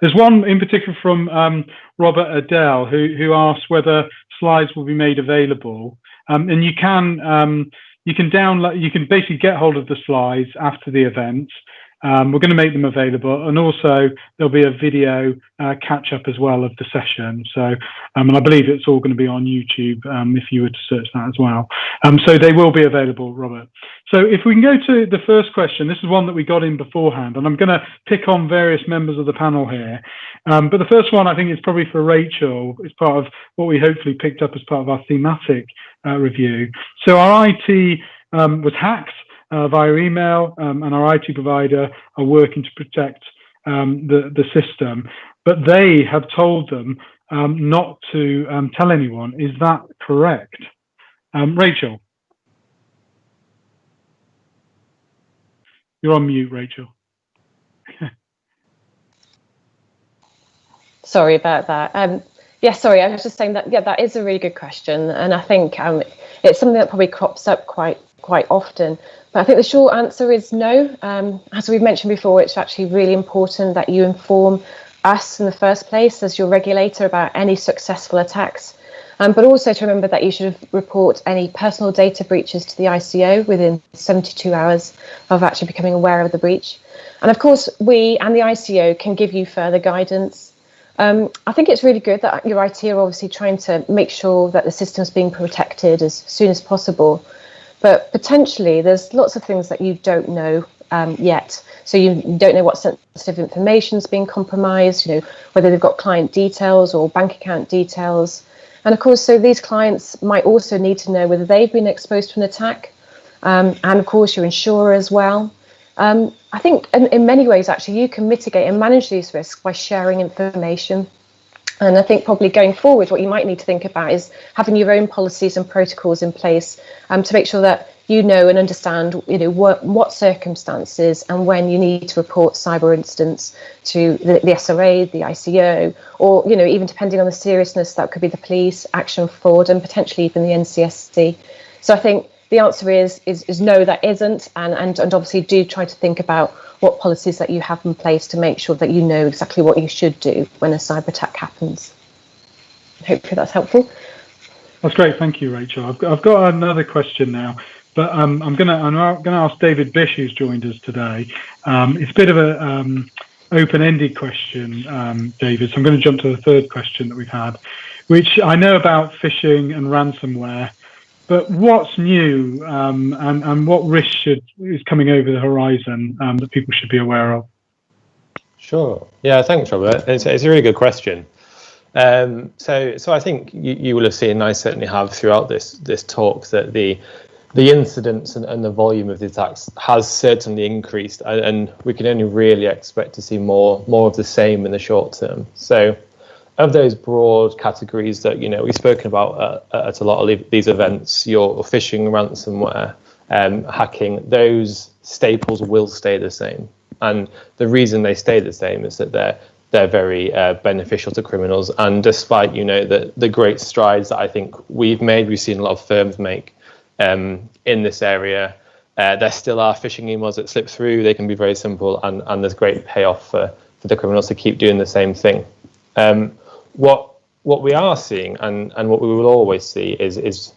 There's one in particular from Robert Adele who asks whether slides will be made available. And you can download, you can basically get hold of the slides after the event. We're going to make them available, and also there'll be a video catch up as well of the session. So, and I believe it's all going to be on YouTube if you were to search that as well. So they will be available, Robert. So if we can go to the first question, this is one that we got in beforehand, and I'm going to pick on various members of the panel here. But the first one I think is probably for Rachel. It's part of what we hopefully picked up as part of our thematic review. So our IT was hacked via email, and our IT provider are working to protect the system. But they have told them not to tell anyone. Is that correct? Rachel? You're on mute, Rachel. Sorry about that. Yeah, sorry, I was just saying that, yeah, that is a really good question. And I think it's something that probably crops up quite often. But I think the short answer is no. As we've mentioned before, it's actually really important that you inform us in the first place as your regulator about any successful attacks. But also to remember that you should report any personal data breaches to the ICO within 72 hours of actually becoming aware of the breach. And of course, we and the ICO can give you further guidance. I think it's really good that your IT are obviously trying to make sure that the system's being protected as soon as possible. But potentially, there's lots of things that you don't know yet. So you don't know what sensitive information is being compromised, whether they've got client details or bank account details. And of course, so these clients might also need to know whether they've been exposed to an attack. And of course, your insurer as well. I think in many ways, actually, you can mitigate and manage these risks by sharing information. And I think probably going forward, what you might need to think about is having your own policies and protocols in place to make sure that you know and understand, what circumstances and when you need to report cyber incidents to the SRA, the ICO, or, even depending on the seriousness, that could be the police, action fraud, and potentially even the NCSC. So I think the answer is no, that isn't, and obviously do try to think about what policies that you have in place to make sure that you know exactly what you should do when a cyber attack happens. Hopefully that's helpful. That's great, thank you, Rachel. I've got another question now, but I'm gonna ask David Bish, who's joined us today. It's a bit of a open-ended question, David. So I'm going to jump to the third question that we've had, which I know about phishing and ransomware. But what's new and what risk is coming over the horizon that people should be aware of? Sure. Yeah, thanks, Robert. It's a really good question. So I think you will have seen, and I certainly have throughout this talk, that the incidents and the volume of the attacks has certainly increased, and we can only really expect to see more of the same in the short term. So of those broad categories that we've spoken about at a lot of these events, your phishing, ransomware, hacking, those staples will stay the same. And the reason they stay the same is that they're very beneficial to criminals. And despite the great strides that I think we've seen a lot of firms make in this area, there still are phishing emails that slip through. They can be very simple, and there's great payoff for the criminals to keep doing the same thing. What we are seeing, and what we will always see, is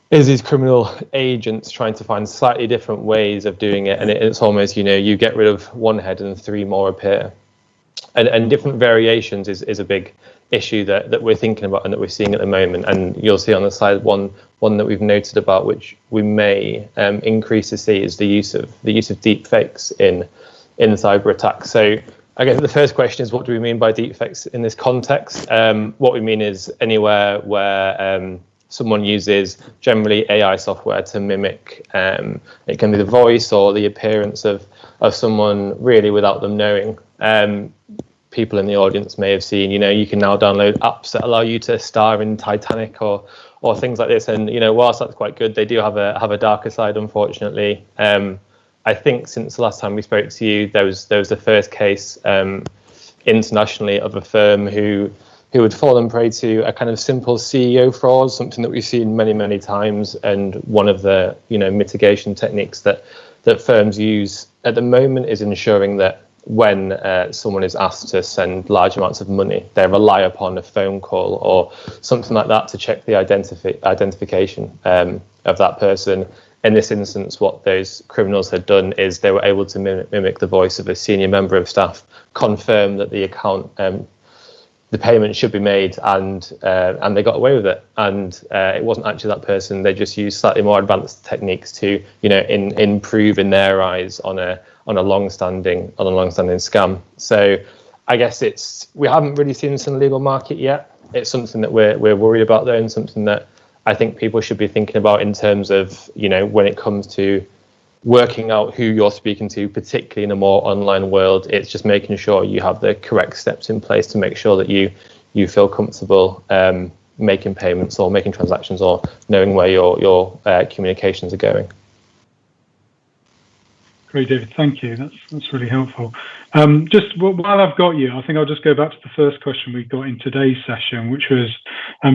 these criminal agents trying to find slightly different ways of doing it, and it's almost you get rid of one head and three more appear, and different variations is a big issue that we're thinking about and that we're seeing at the moment. And you'll see on the slide one that we've noted about, which we may increase to see, is the use of deep fakes in cyber attacks. So I guess the first question is, what do we mean by deepfakes in this context? What we mean is anywhere where someone uses generally AI software to mimic, it can be the voice or the appearance of someone really without them knowing. People in the audience may have seen, you can now download apps that allow you to star in Titanic or things like this. And whilst that's quite good, they do have a darker side, unfortunately. I think since the last time we spoke to you, there was the first case internationally of a firm who had fallen prey to a kind of simple CEO fraud, something that we've seen many times. And one of the mitigation techniques that firms use at the moment is ensuring that when someone is asked to send large amounts of money, they rely upon a phone call or something like that to check the identification of that person. In this instance, what those criminals had done is they were able to mimic the voice of a senior member of staff, confirm that the account, the payment should be made, and they got away with it. And it wasn't actually that person. They just used slightly more advanced techniques to, improve in their eyes on a long-standing scam. So I guess we haven't really seen this in the legal market yet. It's something that we're worried about though, and something that I think people should be thinking about in terms of, when it comes to working out who you're speaking to, particularly in a more online world. It's just making sure you have the correct steps in place to make sure that you you feel comfortable making payments or making transactions or knowing where your communications are going. Great, David. Thank you. That's really helpful. Just while I've got you, I think I'll just go back to the first question we got in today's session, which was,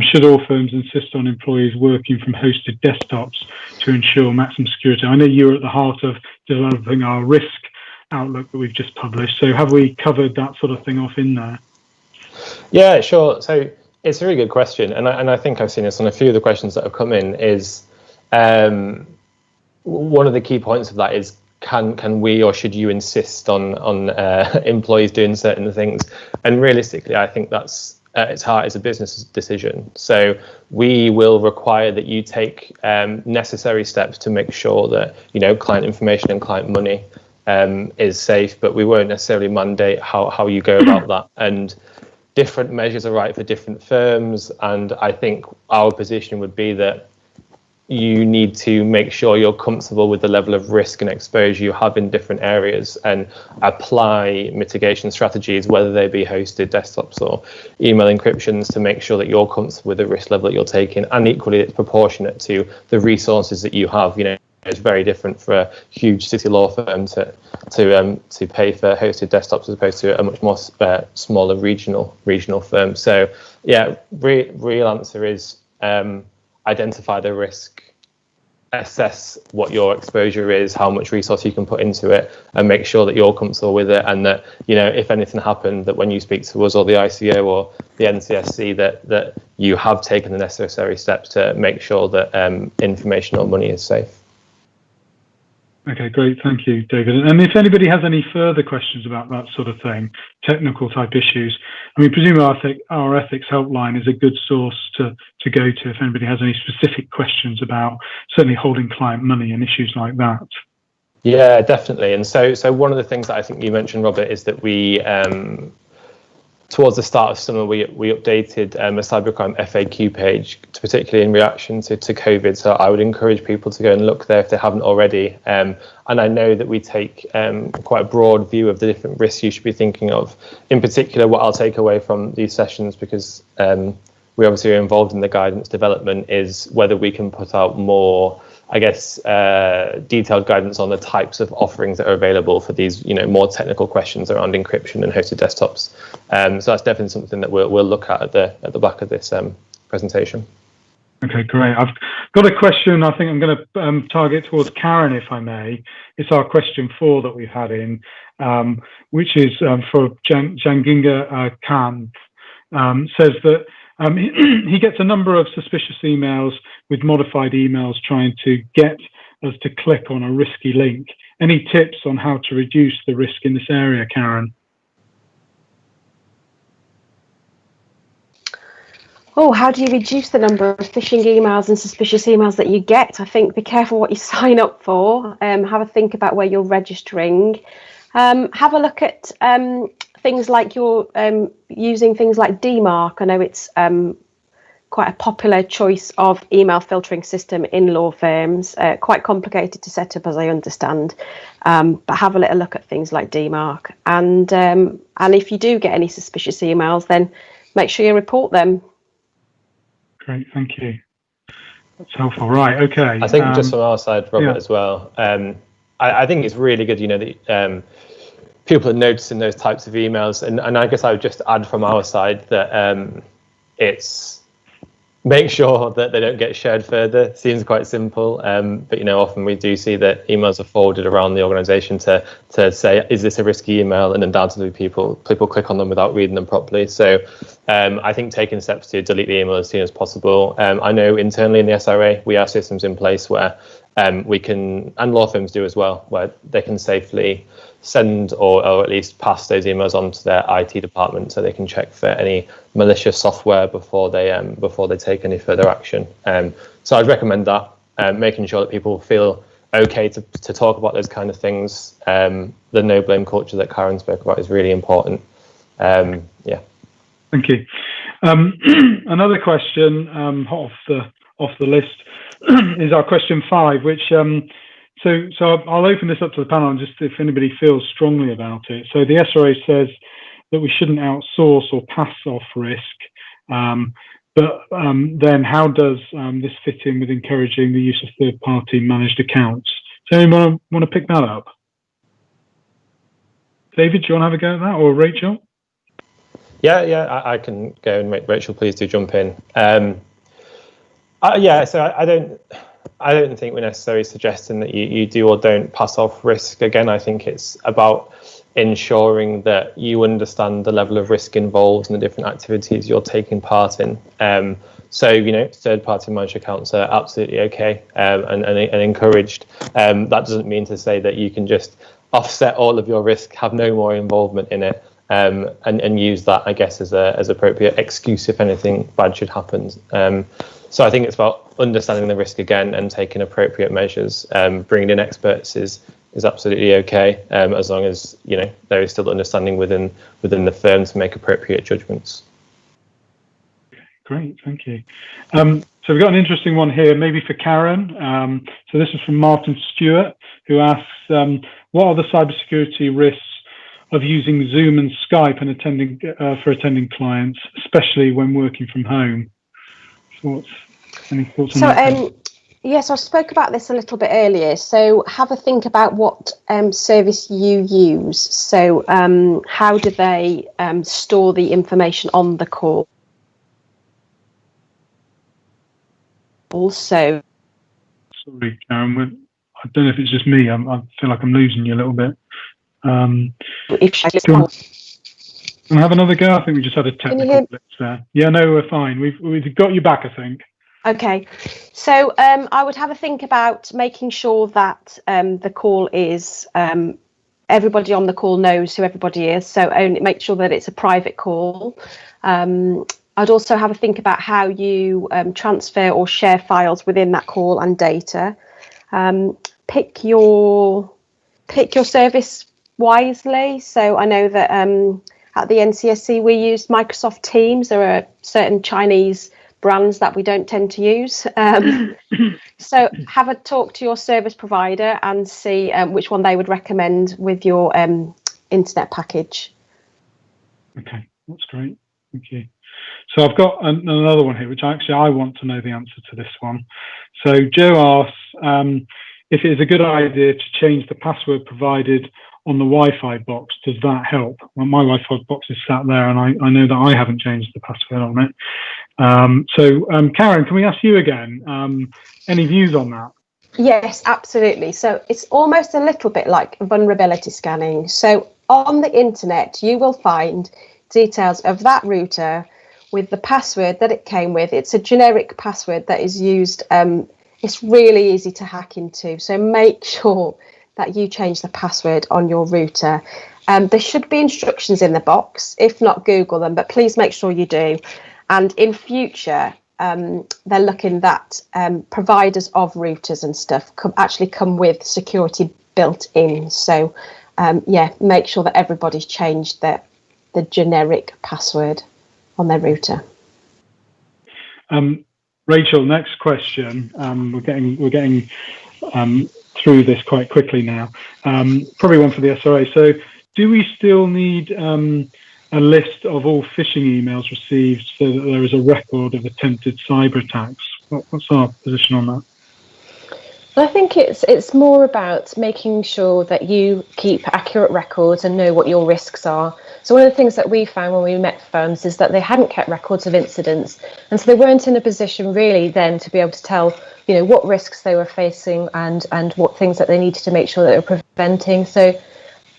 should all firms insist on employees working from hosted desktops to ensure maximum security? I know you're at the heart of developing our risk outlook that we've just published. So have we covered that sort of thing off in there? Yeah, sure. So it's a really good question. And I think I've seen this on a few of the questions that have come in is one of the key points of that is, can we or should you insist on employees doing certain things? And realistically, I think that's at its heart is a business decision. So we will require that you take necessary steps to make sure that client information and client money is safe, but we won't necessarily mandate how you go about that. And different measures are right for different firms. And I think our position would be that you need to make sure you're comfortable with the level of risk and exposure you have in different areas and apply mitigation strategies, whether they be hosted desktops or email encryptions, to make sure that you're comfortable with the risk level that you're taking, and equally it's proportionate to the resources that you have. It's very different for a huge city law firm to pay for hosted desktops as opposed to a much more smaller regional firm. So yeah, real answer is identify the risk, assess what your exposure is, how much resource you can put into it, and make sure that you're comfortable with it, and that if anything happened, that when you speak to us or the ICO or the NCSC, that you have taken the necessary steps to make sure that information or money is safe. Okay, great. Thank you, David. And if anybody has any further questions about that sort of thing, technical type issues, presumably our ethics helpline is a good source to go to if anybody has any specific questions about certainly holding client money and issues like that. Yeah, definitely. And so one of the things that I think you mentioned, Robert, is that we towards the start of summer, we updated a Cybercrime FAQ page, particularly in reaction to COVID. So I would encourage people to go and look there if they haven't already. And I know that we take quite a broad view of the different risks you should be thinking of. In particular, what I'll take away from these sessions, because we obviously are involved in the guidance development, is whether we can put out more, detailed guidance on the types of offerings that are available for these, more technical questions around encryption and hosted desktops. So that's definitely something that we'll look at the back of this presentation. Okay, great. I've got a question I think I'm going to target towards Karen, if I may. It's our question 4 that we've had in, which is for Janginga Khan. Says that he gets a number of suspicious emails with modified emails trying to get us to click on a risky link. Any tips on how to reduce the risk in this area, Karen? Oh, how do you reduce the number of phishing emails and suspicious emails that you get? I think be careful what you sign up for. Have a think about where you're registering. Have a look at things like you're using things like DMARC. I know it's quite a popular choice of email filtering system in law firms. Quite complicated to set up, as I understand. But have a little look at things like DMARC. And if you do get any suspicious emails, then make sure you report them. Great, thank you. That's helpful. Right, okay. I think just from our side, Robert, as well, I think it's really good, that people are noticing those types of emails. And I guess I would just add from our side that it's make sure that they don't get shared further. Seems quite simple, but often we do see that emails are forwarded around the organisation to say, is this a risky email? And undoubtedly people click on them without reading them properly. So I think taking steps to delete the email as soon as possible. I know internally in the SRA we have systems in place where we can, and law firms do as well, where they can safely send or at least pass those emails on to their IT department so they can check for any malicious software before they take any further action. So I'd recommend that, making sure that people feel okay to talk about those kind of things. The no blame culture that Karen spoke about is really important. Yeah. Thank you. Another question off the list is our question 5, which so I'll open this up to the panel and just if anybody feels strongly about it. So the SRA says that we shouldn't outsource or pass off risk. But then how does this fit in with encouraging the use of third-party managed accounts? Does anyone want to pick that up? David, do you want to have a go at that, or Rachel? Yeah, I can go, and Rachel, please do jump in. So I don't think we're necessarily suggesting that you do or don't pass off risk. Again, I think it's about ensuring that you understand the level of risk involved in the different activities you're taking part in. So, third-party managed accounts are absolutely okay and encouraged. That doesn't mean to say that you can just offset all of your risk, have no more involvement in it, and use that, I guess, as appropriate excuse if anything bad should happen. So I think it's about understanding the risk again and taking appropriate measures. Bringing in experts is absolutely okay, as long as there is still understanding within the firm to make appropriate judgments. Great, thank you. So we've got an interesting one here, maybe for Karen. So this is from Martin Stewart, who asks, what are the cybersecurity risks of using Zoom and Skype and attending clients, especially when working from home? Any thoughts on that? Yes, I spoke about this a little bit earlier. So have a think about what service you use. So how do they store the information on the call? Also, sorry, Karen, I don't know if it's just me. I feel like I'm losing you a little bit. If do you want to have another go? I think we just had a technical glitch there. Yeah, no, we're fine. We've got you back, I think. Okay. So I would have a think about making sure that the call is everybody on the call knows who everybody is. So only make sure that it's a private call. I'd also have a think about how you transfer or share files within that call and data. Pick your service wisely. So I know that at the NCSC we use Microsoft Teams. There are certain Chinese brands that we don't tend to use. So have a talk to your service provider and see which one they would recommend with your internet package. Okay, that's great. Thank you. So I've got another one here, which I want to know the answer to this one. So Joe asks if it is a good idea to change the password provided on the Wi-Fi box. Does that help? Well, my Wi-Fi box is sat there, and I know that I haven't changed the password on it. Karen, can we ask you again? Any views on that? Yes, absolutely. So it's almost a little bit like vulnerability scanning. So on the internet, you will find details of that router with the password that it came with. It's a generic password that is used. It's really easy to hack into. So make sure that you change the password on your router. There should be instructions in the box. If not, Google them, but please make sure you do. And in future, they're looking that providers of routers and stuff actually come with security built in. So make sure that everybody's changed the generic password on their router. Rachel, next question. We're getting through this quite quickly now. Probably one for the SRA. So, do we still need a list of all phishing emails received so that there is a record of attempted cyber attacks? What's our position on that? I think it's more about making sure that you keep accurate records and know what your risks are. So one of the things that we found when we met firms is that they hadn't kept records of incidents, and so they weren't in a position really then to be able to tell, what risks they were facing and what things that they needed to make sure that they were preventing. So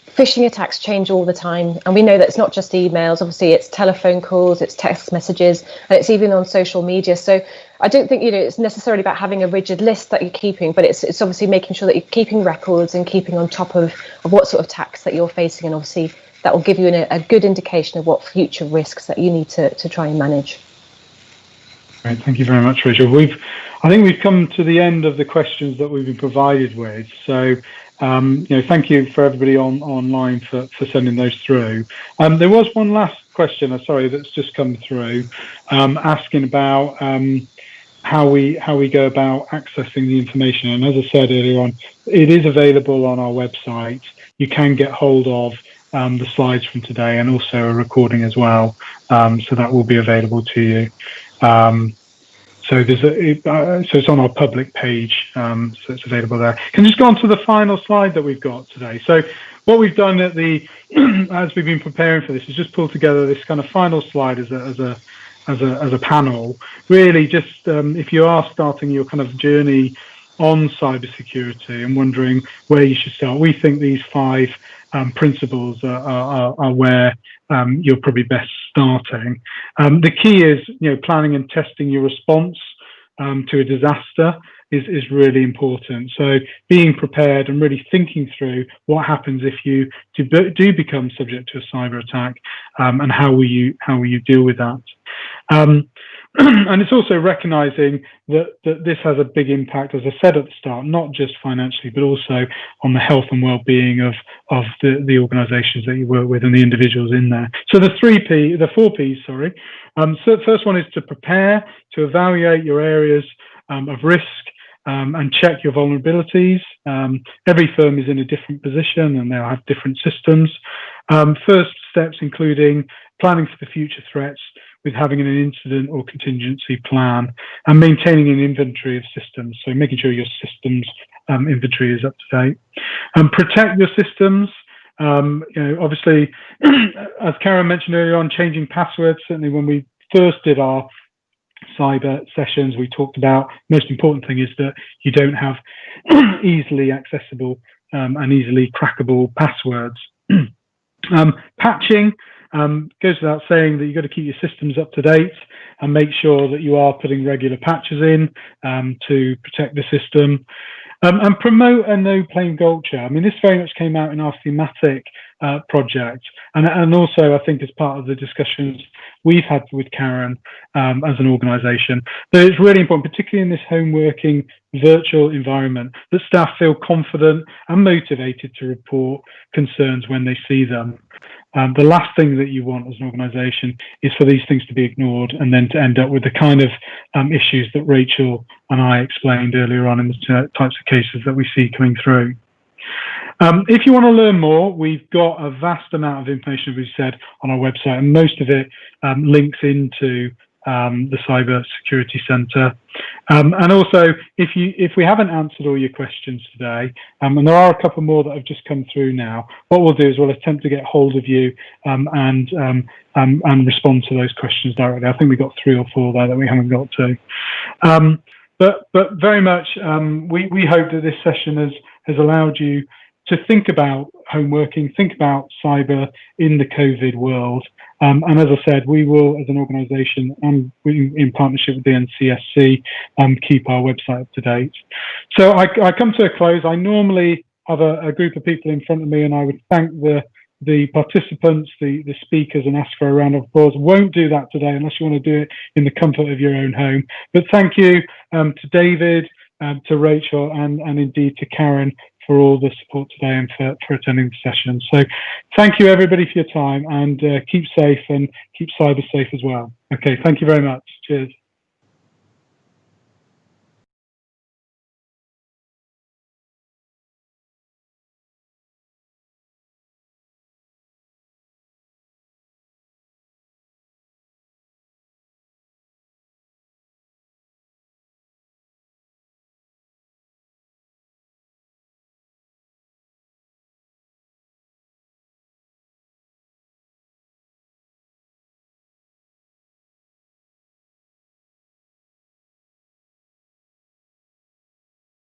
phishing attacks change all the time, and we know that it's not just emails. Obviously, it's telephone calls, it's text messages, and it's even on social media. So I don't think it's necessarily about having a rigid list that you're keeping, but it's obviously making sure that you're keeping records and keeping on top of what sort of attacks that you're facing, and obviously that will give you a good indication of what future risks that you need to try and manage. Great, thank you very much, Rachel. I think we've come to the end of the questions that we've been provided with. So, thank you for everybody online for sending those through. There was one last question, that's just come through, asking about how we go about accessing the information. And as I said earlier on, it is available on our website. You can get hold of the slides from today, and also a recording as well. So that will be available to you. So so it's on our public page, so it's available there. Can you just go on to the final slide that we've got today? So what we've done at as we've been preparing for this is just pull together this kind of final slide as a panel. Really, just if you are starting your kind of journey on cybersecurity and wondering where you should start, we think these 5 principles are where you're probably best starting. The key is, planning and testing your response to a disaster is really important. So being prepared and really thinking through what happens if you do become subject to a cyber attack, and how will you deal with that. And it's also recognizing that this has a big impact, as I said at the start, not just financially, but also on the health and well-being of the organizations that you work with and the individuals in there. So the 4 Ps, sorry. So the first one is to prepare, to evaluate your areas of risk, and check your vulnerabilities. Every firm is in a different position and they'll have different systems. First steps including planning for the future threats, with having an incident or contingency plan, and maintaining an inventory of systems. So making sure your systems inventory is up to date. Protect your systems. Obviously, as Karen mentioned earlier on, changing passwords. Certainly when we first did our cyber sessions, we talked about the most important thing is that you don't have easily accessible and easily crackable passwords. Patching. Goes without saying that you've got to keep your systems up to date and make sure that you are putting regular patches in to protect the system. And promote a no-blame culture. I mean, this very much came out in our Thematic project, and also I think as part of the discussions we've had with Karen as an organisation, that it's really important, particularly in this home working virtual environment, that staff feel confident and motivated to report concerns when they see them. The last thing that you want as an organisation is for these things to be ignored and then to end up with the kind of issues that Rachel and I explained earlier on in the types of cases that we see coming through. If you want to learn more, we've got a vast amount of information, as we said, on our website, and most of it links into the Cyber Security Centre. And also, if we haven't answered all your questions today, and there are a couple more that have just come through now, what we'll do is we'll attempt to get hold of you and respond to those questions directly. I think we've got 3 or 4 there that we haven't got to. But very much, we hope that this session has allowed you to think about home working, think about cyber in the COVID world. And as I said, we will, as an organisation and in partnership with the NCSC, keep our website up to date. So I come to a close. I normally have a group of people in front of me, and I would thank the participants, the speakers, and ask for a round of applause. Won't do that today unless you want to do it in the comfort of your own home. But thank you to David, to Rachel, and indeed to Karen for all the support today and for attending the session. So thank you everybody for your time, and keep safe and keep cyber safe as well. Okay, thank you very much. Cheers.